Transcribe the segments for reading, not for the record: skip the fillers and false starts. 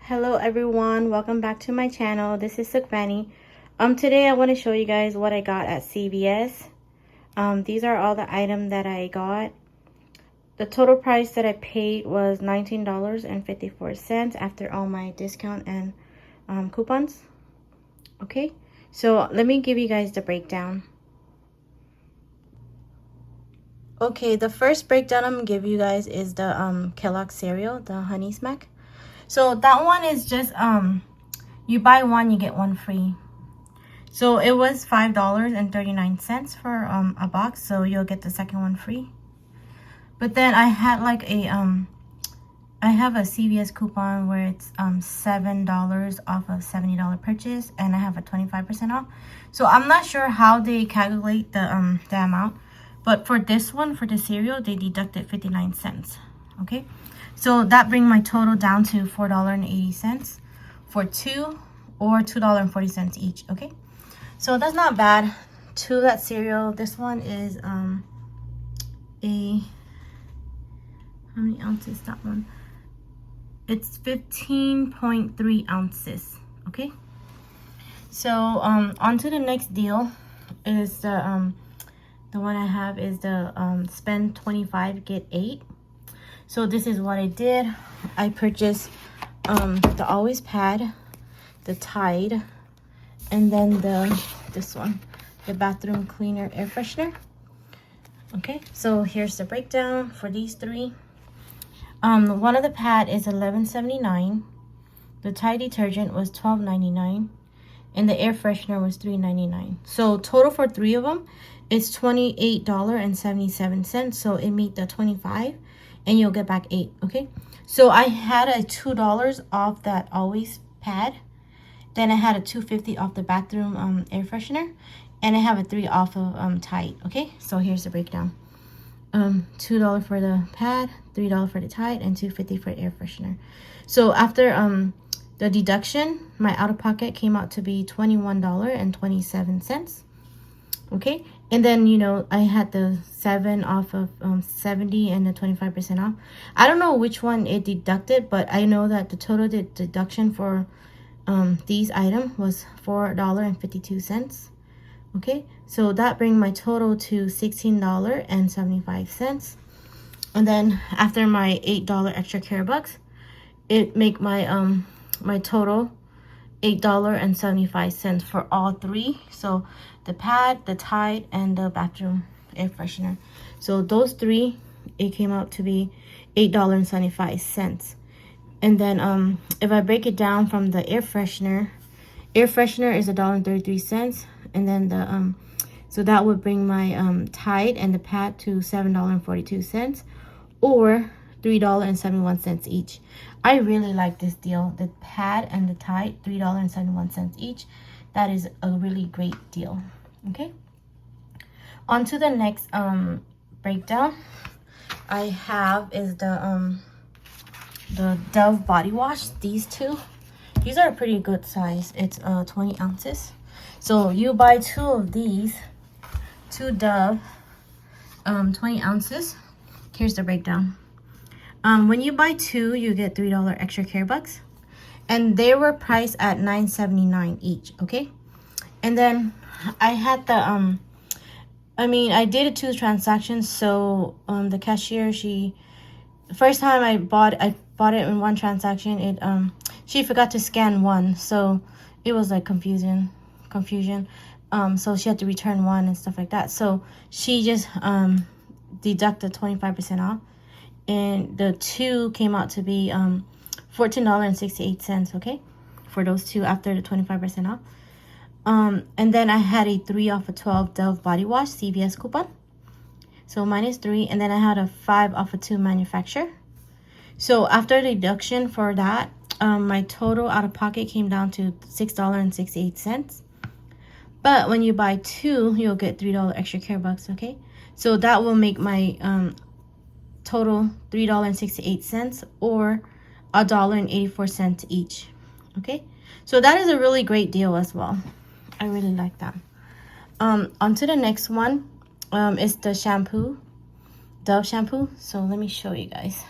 Hello everyone, welcome back to my channel. This is Sukhmani. Today I want to show you guys what I got at CVS. These are all the items that I got. The total price that I paid was $19.54 after all my discount and coupons. Okay, so let me give you guys the breakdown. Okay, the first breakdown I'm gonna give you guys is the Kellogg cereal, the Honey Smack. So that one is just you buy one you get one free. So it was $5.39 for a box, so you'll get the second one free. But then I had like a I have a CVS coupon where it's $7 off a $70 purchase, and I have a 25% off. So I'm not sure how they calculate the amount, but for this one, for the cereal, they deducted 59 cents. Okay, so that brings my total down to $4.80 for two, or $2.40 each. Okay, so that's not bad. To that cereal, this one is how many ounces? That one, it's 15.3 ounces. Okay, so on to the next deal is the one I have is the spend 25 get 8. So this is what I did. I purchased the Always pad, the Tide, and then this one, the bathroom cleaner air freshener. Okay, so here's the breakdown for these three. One of the pad is $11.79. The Tide detergent was $12.99, and the air freshener was $3.99. So total for three of them is $28.77. So it made the 25, and you'll get back 8. Okay, so I had a $2 off that Always pad. Then I had a $2.50 off the bathroom air freshener, and I have a 3 off of Tide. Okay, so here's the breakdown. $2 for the pad, $3 for the Tide, and $2.50 for air freshener. So after the deduction, my out of pocket came out to be $21.27. Okay, and then I had the 7 off of 70 and the 25% off. I don't know which one it deducted, but I know that the total deduction for these items was $4.52. Okay, so that brings my total to $16.75. And then after my $8 extra care bucks, it make my my total $8.75 for all three. So the pad, the Tide, and the bathroom air freshener. So those three, it came out to be $8.75. And then if I break it down from the air freshener is $1.33. And then the so that would bring my Tide and the pad to $7.42, or $3.71 each. I really like this deal. The pad and the Tide, $3.71 each. That is a really great deal. Okay, on to the next breakdown I have is the Dove body wash. These are a pretty good size. It's 20 ounces. So you buy 2 of these, 2 Dove 20 ounces. Here's the breakdown. When you buy 2, you get $3 extra care bucks, and they were priced at $9.79 each. Okay, and then I had the I did a 2 transactions. So the cashier, first time I bought it in one transaction. It she forgot to scan one, so it was like confusion. So she had to return one and stuff like that. So she just deducted 25% off, and the 2 came out to be $14.68. Okay, for those 2 after the 25% off. And then I had a 3 off of 12 Dove body wash CVS coupon, so minus 3. And then I had a 5 off of 2 manufacturer. So after the deduction for that, my total out of pocket came down to $6.68. But when you buy 2, you'll get $3 extra care bucks. Okay, so that will make my total $3.68, or $1.84 each. Okay, so that is a really great deal as well. I really like that. On to the next one is the shampoo, Dove shampoo. So let me show you guys.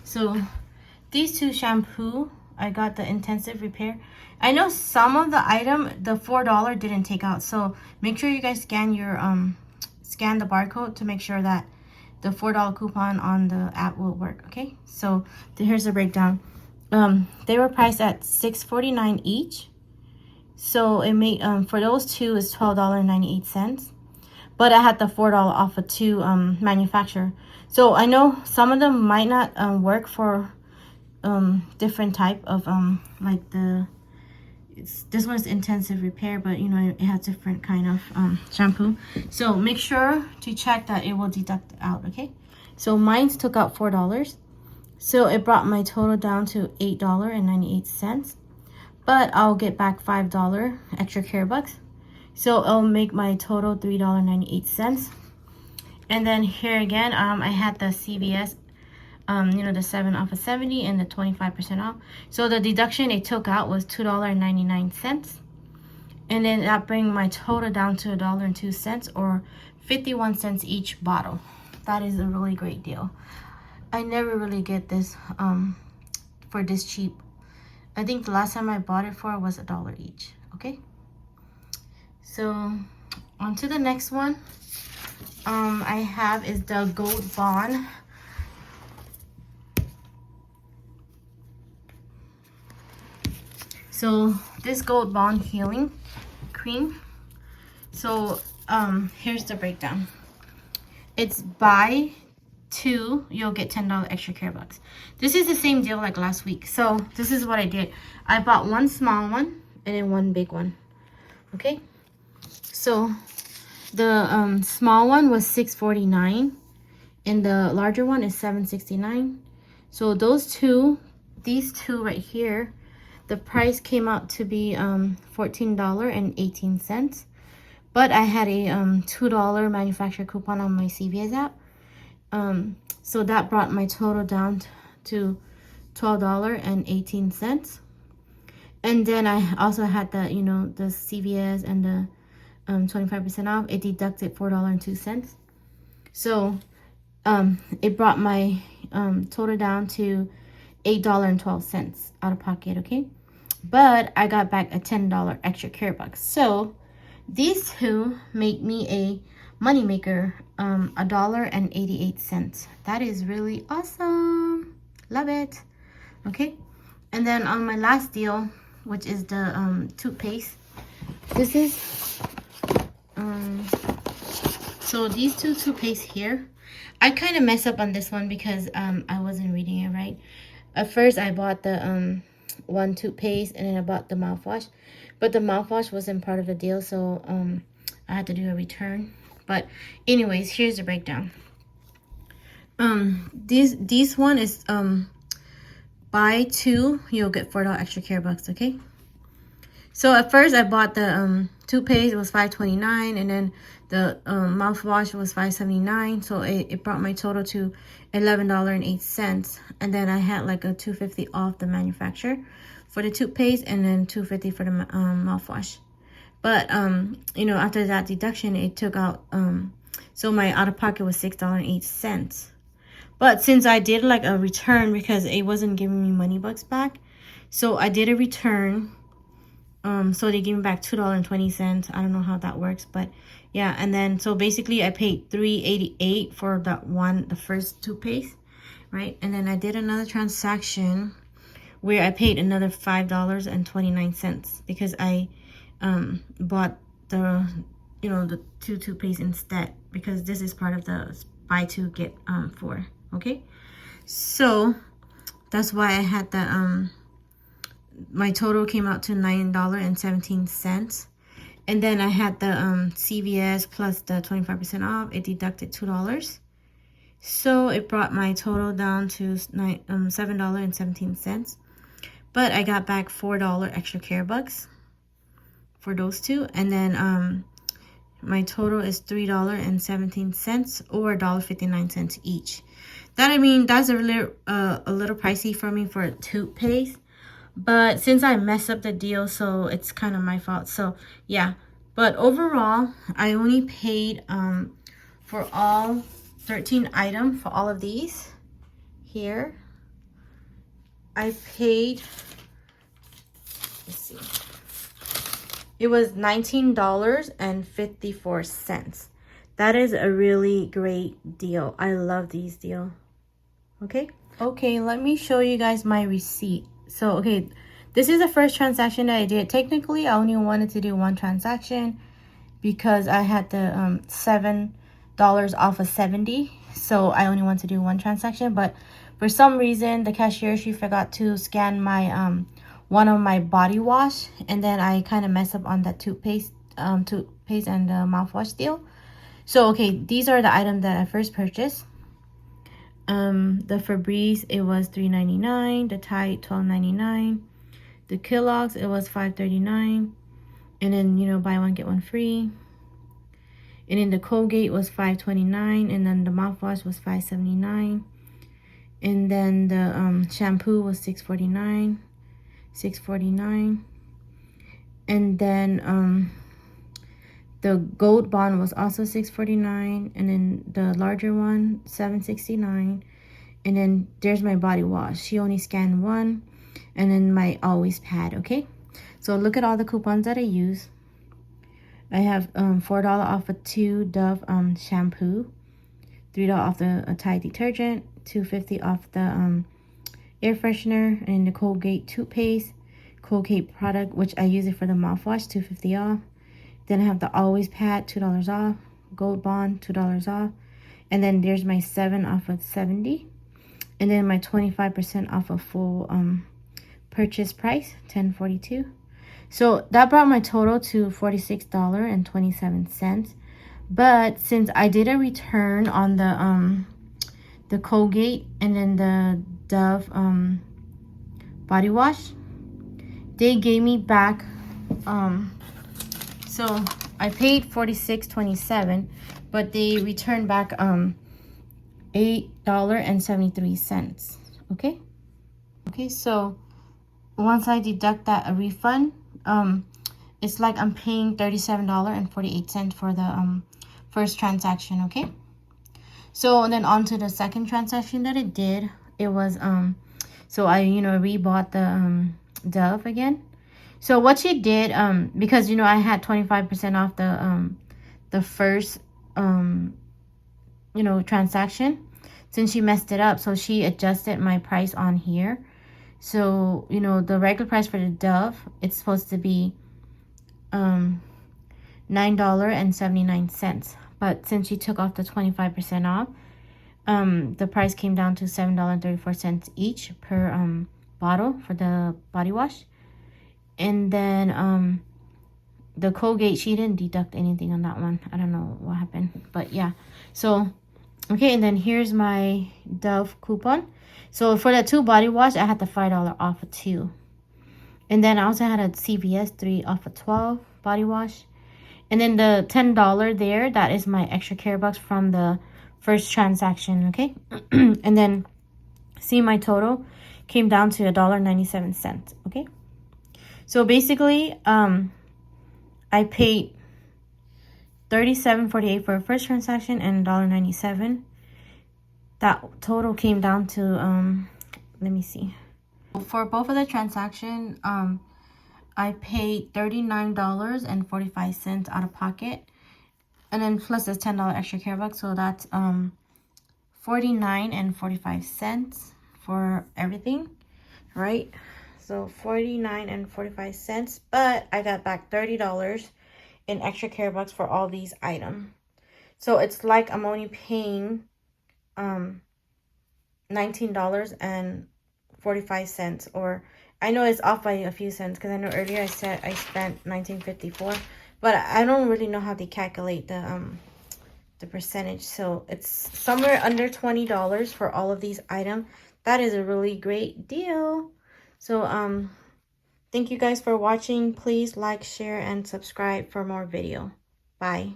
So these two shampoo, I got the intensive repair. I know some of the item, the $4 didn't take out, so make sure you guys scan your scan the barcode to make sure that the $4 coupon on the app will work. Okay, so here's the breakdown. They were priced at $6.49 each, so it made for those two is $12.98. But I had the $4 off of two manufacturer. So I know some of them might not work for different type of like this one's intensive repair, but you know it has different kind of shampoo. So make sure to check that it will deduct out. Okay, so mine took out $4, so it brought my total down to $8.98. But I'll get back $5 extra care bucks. So it'll make my total $3.98. And then here again, I had the CVS, you know, the 7 off of 70 and the 25% off. So the deduction it took out was $2.99. And then that brings my total down to $1.02 or 51 cents each bottle. That is a really great deal. I never really get this for this cheap. I think the last time I bought it for was $1 each. Okay. So on to the next one. I have is the Gold Bond. So this Gold Bond healing cream. So here's the breakdown. It's buy two, you'll get $10 extra care bucks. This is the same deal like last week. So this is what I did. I bought one small one and then one big one. Okay. So the small one was $6.49 and the larger one is $7.69. So those two, these two right here, the price came out to be $14.18. But I had a $2 manufacturer coupon on my CVS app. So that brought my total down to $12.18. And then I also had the, you know, the CVS and the 25% off. It deducted $4.02. So it brought my total down to $8.12 out of pocket. Okay, but I got back a $10 extra care bucks. So these two make me a money maker, $1.88. That is really awesome. Love it. Okay, and then on my last deal, which is the toothpaste, this is so these two toothpaste here, I kind of messed up on this one because I wasn't reading it right. At first I bought the one toothpaste and then I bought the mouthwash, but the mouthwash wasn't part of the deal, so I had to do a return. But anyways, here's the breakdown. This one is buy two, you'll get $4 extra care bucks. Okay, so at first I bought the toothpaste, it was $5.29, and then the mouthwash was $5.79. So it brought my total to $11.08. And then I had like a $2.50 off the manufacturer for the toothpaste and then $2.50 for the mouthwash. But you know, after that deduction, it took out so my out of pocket was $6.08. But since I did like a return because it wasn't giving me money bucks back, so I did a return. So they gave me back $2.20. I don't know how that works, but yeah. And then so basically I paid $3.88 for the first toothpaste, right? And then I did another transaction where I paid another $5.29 because I bought the, you know, the two toothpaste instead, because this is part of the buy two get four. Okay, so that's why I had the my total came out to $9.17. And then I had the CVS plus the 25% off. It deducted $2. So it brought my total down to $7.17. But I got back $4 extra care bucks for those two. And then my total is $3.17 or $1.59 each. That, I mean, that's a little pricey for me for a toothpaste. But since I messed up the deal, so it's kind of my fault. So yeah, but overall I only paid for all 13 items for all of these here. I paid, let's see, it was $19.54. That is a really great deal. I love these deals. Okay, let me show you guys my receipt. So okay, this is the first transaction that I did. Technically I only wanted to do one transaction because I had the $7 off of 70, so I only want to do one transaction. But for some reason the cashier, she forgot to scan my one of my body wash, and then I kind of messed up on that toothpaste and the mouthwash deal. So okay, these are the items that I first purchased. The febreze, it was $3.99. The Tide, $12.99. The Kellogg's, it was $5.39. And then, you know, buy one get one free. And then the Colgate was $5.29. And then the mouthwash was $5.79. And then the shampoo was $6.49. And then the gold bond was also $6.49, and then the larger one $7.69. And then there's my body wash. She only scanned one, and then my always pad. Okay, so look at all the coupons that I use. I have $4 off of 2 Dove shampoo, $3 off the Tide detergent, $2.50 off the air freshener, and the Colgate toothpaste, Colgate product, which I use it for the mouthwash, $2.50 off. Then I have the always pad, $2 off. Gold bond, $2 off. And then there's my 7 off of 70. And then my 25% off of full purchase price, $10.42. So that brought my total to $46.27. But since I did a return on the Colgate and then the Dove body wash, they gave me back so I paid $46.27, but they returned back $8.73. Okay, so once I deduct that a refund, it's like I'm paying $37.48 for the first transaction. Okay, so then on to the second transaction that I did. It was so I rebought the Dove again. So what she did, because I had 25% off the first transaction, since she messed it up, so she adjusted my price on here. So the regular price for the Dove, it's supposed to be $9.79, but since she took off the 25% off, the price came down to $7.34 each per bottle for the body wash. And then the Colgate, she didn't deduct anything on that one. I don't know what happened, but yeah. So okay, and then here's my Dove coupon. So for the 2 body wash, I had the $5 off of 2. And then I also had a CVS 3 off of 12 body wash. And then the $10 there, that is my extra care box from the first transaction. Okay, and then see, my total came down to $1.97. Okay, so basically I paid $37.48 for a first transaction and $1.97. That total came down to let me see, for both of the transaction, I paid $39.45 out of pocket, and then plus this $10 extra care box, so that's $49.45 for everything, right? So $49.45, but I got back $30 in extra care box for all these items. So it's like I'm only paying $19.45, or I know it's off by a few cents, because I know earlier I said I spent $19.54, but I don't really know how they calculate the percentage. So it's somewhere under $20 for all of these items. That is a really great deal. So thank you guys for watching. Please like, share, and subscribe for more video. Bye.